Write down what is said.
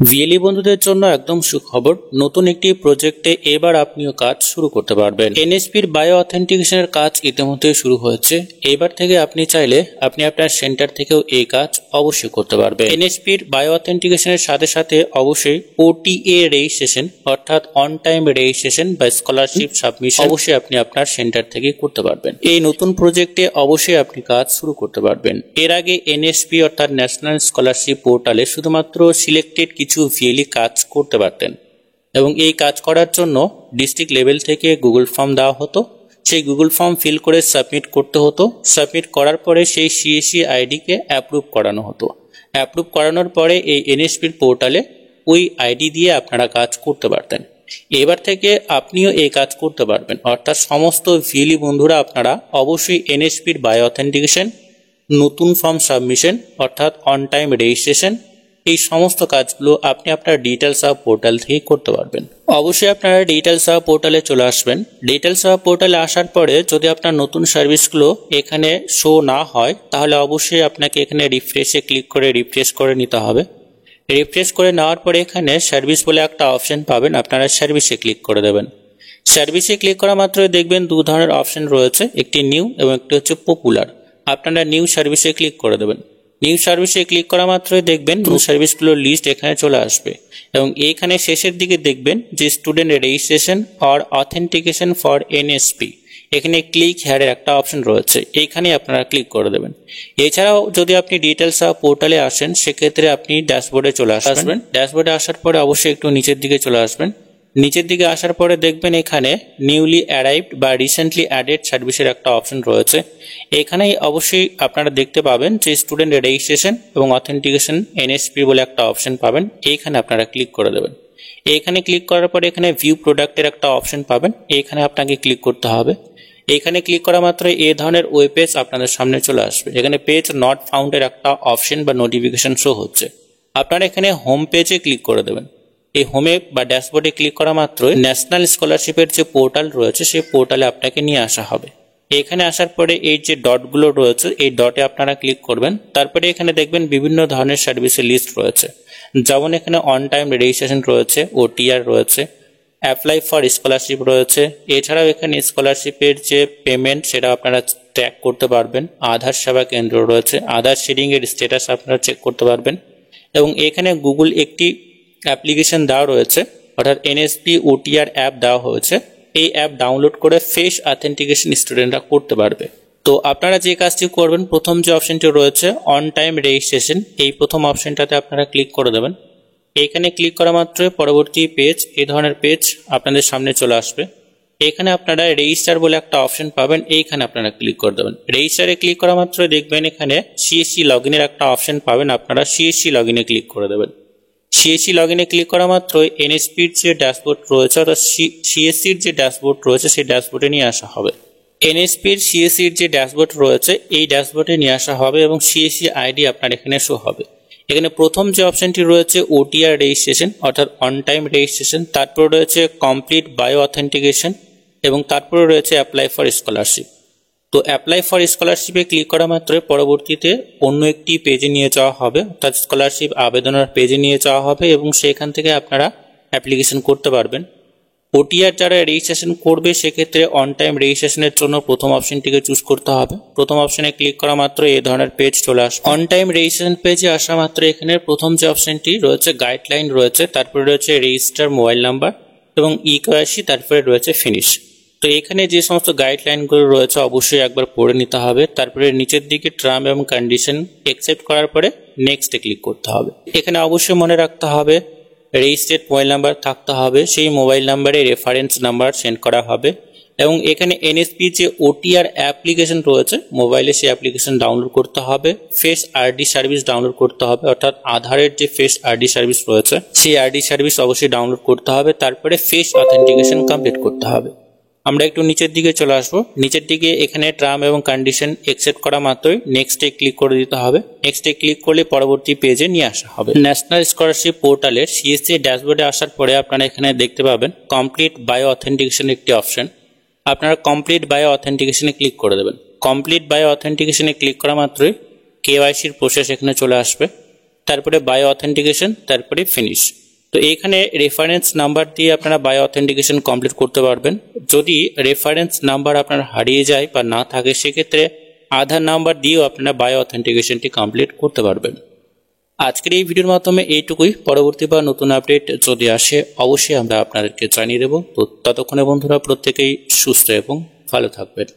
VLE বন্ধুদের জন্য একদম সুখবর, নতুন একটি প্রজেক্টে এবার আপনিও কাজ শুরু করতে পারবেন। এনএসপির বায়ো অথেন্টিকেশনের কাজ ইতিমধ্যে শুরু হয়েছে। এবার থেকে আপনি চাইলে আপনি আপনার সেন্টার থেকেও এই কাজ অবশ্যই করতে পারবেন। এনএসপির বায়ো অথেন্টিকেশনের সাথে সাথে অবশ্যই ওটিএ রেজিস্ট্রেশন অর্থাৎ অন টাইম রেজিস্ট্রেশন বা স্কলারশিপ সাবমিশন অবশ্যই আপনি আপনার সেন্টার থেকে করতে পারবেন। এই নতুন প্রজেক্টে অবশ্যই আপনি কাজ শুরু করতে পারবেন। এর আগে এনএসপি অর্থাৎ ন্যাশনাল স্কলারশিপ পোর্টালে শুধুমাত্র সিলেক্টেড কিছু ভিএলই কাজ করতে পারতেন এবং এই কাজ করার জন্য ডিস্ট্রিক্ট লেভেল থেকে গুগল ফর্ম দেওয়া হতো। সেই গুগল ফর্ম ফিল করে সাবমিট করতে হতো। সাবমিট করার পরে সেই সিএসসি আইডিকে অ্যাপ্রুভ করানো হতো। অ্যাপ্রুভ করানোর পরে এই এনএসপির পোর্টালে ওই আইডি দিয়ে আপনারা কাজ করতে পারতেন। এবার থেকে আপনিও এই কাজ করতে পারবেন, অর্থাৎ সমস্ত ভিএলই বন্ধুরা আপনারা অবশ্যই এনএসপির বায়ো অথেন্টিকেশন, নতুন ফর্ম সাবমিশন অর্থাৎ অন টাইম রেজিস্ট্রেশন, এই সমস্ত কাজগুলো আপনি আপনার ডিজিটাল সাব পোর্টাল থেকে করতে পারবেন। অবশ্যই আপনারা ডিজিটাল সাব পোর্টালে চলে আসবেন। ডিজিটাল সাব পোর্টালে আসার পরে যদি আপনার নতুন সার্ভিসগুলো এখানে শো না হয় তাহলে অবশ্যই আপনাকে এখানে রিফ্রেশে ক্লিক করে রিফ্রেশ করে নিতে হবে। রিফ্রেশ করে নেওয়ার পরে এখানে সার্ভিস বলে একটা অপশন পাবেন, আপনারা সার্ভিসে ক্লিক করে দেবেন। সার্ভিসে ক্লিক করা মাত্রই দেখবেন দু ধরনের অপশন রয়েছে, একটি নিউ এবং একটি হচ্ছে পপুলার। আপনারা নিউ সার্ভিসে ক্লিক করে দেবেন। নিউ সার্ভিসে ক্লিক করা মাত্রই দেখবেন নিউ সার্ভিসগুলোর লিস্ট এখানে চলে আসবে এবং এইখানে শেষের দিকে দেখবেন যে student registration or authentication for NSP, এখানে ক্লিক হেয়ারের একটা অপশন রয়েছে, এইখানে আপনারা ক্লিক করে দেবেন। এছাড়াও যদি আপনি ডিটেলস পোর্টালে আসেন সেক্ষেত্রে আপনি ড্যাশবোর্ডে চলে আসবেন। ড্যাশবোর্ডে আসার পরে অবশ্যই একটু নিচের দিকে চলে আসবেন। নিচের দিকে আসার পরে দেখবেন এখানে নিউলি অ্যারাইভড বা রিসেন্টলি অ্যাডেড সার্ভিসের একটা অপশন রয়েছে। এখানেই অবশ্যই আপনারা দেখতে পাবেন যে স্টুডেন্ট রেজিস্ট্রেশন এবং অথেন্টিকেশন এনএসপি বলে একটা অপশন পাবেন, এইখানে আপনারা ক্লিক করে দেবেন। এইখানে ক্লিক করার পরে এখানে ভিউ প্রোডাক্টের একটা অপশন পাবেন, এইখানে আপনাকে ক্লিক করতে হবে। এইখানে ক্লিক করা মাত্র এই ধরনের ওয়েব পেজ আপনাদের সামনে চলে আসবে। এখানে পেজ নট ফাউন্ডের একটা অপশন বা নোটিফিকেশন শো হচ্ছে। আপনারা এখানে হোম পেজে ক্লিক করে দেবেন। এই হোমে বা ড্যাশবোর্ডে ক্লিক করা মাত্রই ন্যাশনাল স্কলারশিপের যে পোর্টাল রয়েছে সেই পোর্টালে আপনাকে নিয়ে আসা হবে। এখানে আসার পরে এই যে ডটগুলো রয়েছে এই ডটে আপনারা ক্লিক করবেন। তারপরে এখানে দেখবেন বিভিন্ন ধরনের সার্ভিসের লিস্ট রয়েছে, যেমন এখানে অন টাইম রেজিস্ট্রেশন রয়েছে, ওটিআর রয়েছে, অ্যাপ্লাই ফর স্কলারশিপ রয়েছে। এছাড়াও এখানে স্কলারশিপের যে পেমেন্ট সেটা আপনারা ট্র্যাক করতে পারবেন। আধার সেবা কেন্দ্র রয়েছে, আধার শেয়ারিং এর স্ট্যাটাস আপনারা চেক করতে পারবেন এবং এখানে গুগল একটি অ্যাপ্লিকেশন দেওয়া রয়েছে, অর্থাৎ এনএসপি ওটিআর অ্যাপ দেওয়া হয়েছে। এই অ্যাপ ডাউনলোড করে ফেস অথেন্টিকেশন স্টুডেন্টরা করতে পারবে। তো আপনারা যে কাজটি করবেন, প্রথম যে অপশনটি রয়েছে অন টাইম রেজিস্ট্রেশন, এই প্রথম অপশনটাতে আপনারা ক্লিক করে দেবেন। এইখানে ক্লিক করা মাত্রই পরবর্তী পেজ, এই ধরনের পেজ আপনাদের সামনে চলে আসবে। এখানে আপনারা রেজিস্টার বলে একটা অপশন পাবেন, এইখানে আপনারা ক্লিক করে দেবেন। রেজিস্টারে ক্লিক করা মাত্রই দেখবেন এখানে সিএসসি লগইনের একটা অপশন পাবেন, আপনারা সিএসসি লগইনে ক্লিক করে দেবেন। সিএসসি লগইনে ক্লিক করা মাত্রই এনএসপির যে ড্যাশবোর্ড রয়েছে অর্থাৎ সিএসসির যে ড্যাশবোর্ড রয়েছে সেই ড্যাশবোর্ডে নিয়ে আসা হবে। এনএসপির সিএসসির যে ড্যাশবোর্ড রয়েছে এই ড্যাশবোর্ডে নিয়ে আসা হবে এবং সিএসসি আইডি আপনার এখানে শো হবে। এখানে প্রথম যে অপশনটি রয়েছে ওটিআর রেজিস্ট্রেশন অর্থাৎ অন টাইম রেজিস্ট্রেশন, তারপরে রয়েছে কমপ্লিট বায়ো অথেন্টিকেশন এবং তারপরে রয়েছে অ্যাপ্লাই ফর স্কলারশিপ। তো অ্যাপ্লাই ফর স্কলারশিপে ক্লিক করা মাত্রই পরবর্তীতে অন্য একটি পেজে নিয়ে যাওয়া হবে, অর্থাৎ স্কলারশিপ আবেদনের পেজে নিয়ে যাওয়া হবে এবং সেখান থেকে আপনারা অ্যাপ্লিকেশন করতে পারবেন। ওটিআর যারা রেজিস্ট্রেশন করবে সেক্ষেত্রে অন টাইম রেজিস্ট্রেশনের জন্য প্রথম অপশনটিকে চুজ করতে হবে। প্রথম অপশনে ক্লিক করা মাত্র এই ধরনের পেজ চলে আসবে। অন টাইম রেজিস্ট্রেশন পেজে আসা মাত্র এখানে প্রথম যে অপশনটি রয়েছে গাইডলাইন রয়েছে, তারপরে রয়েছে রেজিস্টার মোবাইল নাম্বার এবং ইকেওয়াইসি, তারপরে রয়েছে ফিনিশ। তো এখানে যে সমস্ত গাইডলাইনগুলো রয়েছে অবশ্যই একবার পড়ে নিতে হবে। তারপরে নিচের দিকে টার্ম এবং কন্ডিশন অ্যাকসেপ্ট করার পরে নেক্সটে ক্লিক করতে হবে। এখানে অবশ্যই মনে রাখতে হবে রেজিস্টার্ড মোবাইল নাম্বার থাকতে হবে, সেই মোবাইল নাম্বারে রেফারেন্স নাম্বার সেন্ড করা হবে এবং এখানে এনএসপি যে ওটিআর অ্যাপ্লিকেশন রয়েছে মোবাইলে সেই অ্যাপ্লিকেশন ডাউনলোড করতে হবে। ফেস আরডি সার্ভিস ডাউনলোড করতে হবে, অর্থাৎ আধারের যে ফেস আরডি সার্ভিস রয়েছে সেই আরডি সার্ভিস অবশ্যই ডাউনলোড করতে হবে। তারপরে ফেস অথেন্টিকেশন কমপ্লিট করতে হবে। আমরা একটু নিচের দিকে চলে আসবো। নিচের দিকে এখানে টার্ম এবং কন্ডিশন অ্যাকসেপ্ট করা মাত্রই নেক্সটে ক্লিক করে দিতে হবে। নেক্সটে ক্লিক করলে পরবর্তী পেজে নিয়ে আসা হবে। ন্যাশনাল স্কলারশিপ পোর্টালের সিএসসি ড্যাশবোর্ডে আসার পরে আপনারা এখানে দেখতে পাবেন কমপ্লিট বায়ো অথেন্টিকেশন একটি অপশন। আপনারা কমপ্লিট বায়ো অথেন্টিকেশনে ক্লিক করে দেবেন। কমপ্লিট বায়ো অথেন্টিকেশনে ক্লিক করা মাত্রই কেওয়াইসির প্রসেস এখানে চলে আসবে। তারপরে বায়ো অথেন্টিকেশন, তারপরে ফিনিশ। তো এইখানে রেফারেন্স নাম্বার দিয়ে আপনারা বায়ো অথেন্টিকেশন কমপ্লিট করতে পারবেন। যদি রেফারেন্স নাম্বার আপনার হারিয়ে যায় বা না থাকে, সেক্ষেত্রে আধার নাম্বার দিয়েও আপনারা বায়ো অথেন্টিকেশনটি কমপ্লিট করতে পারবেন। আজকের এই ভিডিওর মাধ্যমে এইটুকুই। পরবর্তী বা নতুন আপডেট যদি আসে অবশ্যই আমরা আপনাদেরকে জানিয়ে দেব। তো ততক্ষণে বন্ধুরা প্রত্যেকেই সুস্থ এবং ভালো থাকবেন।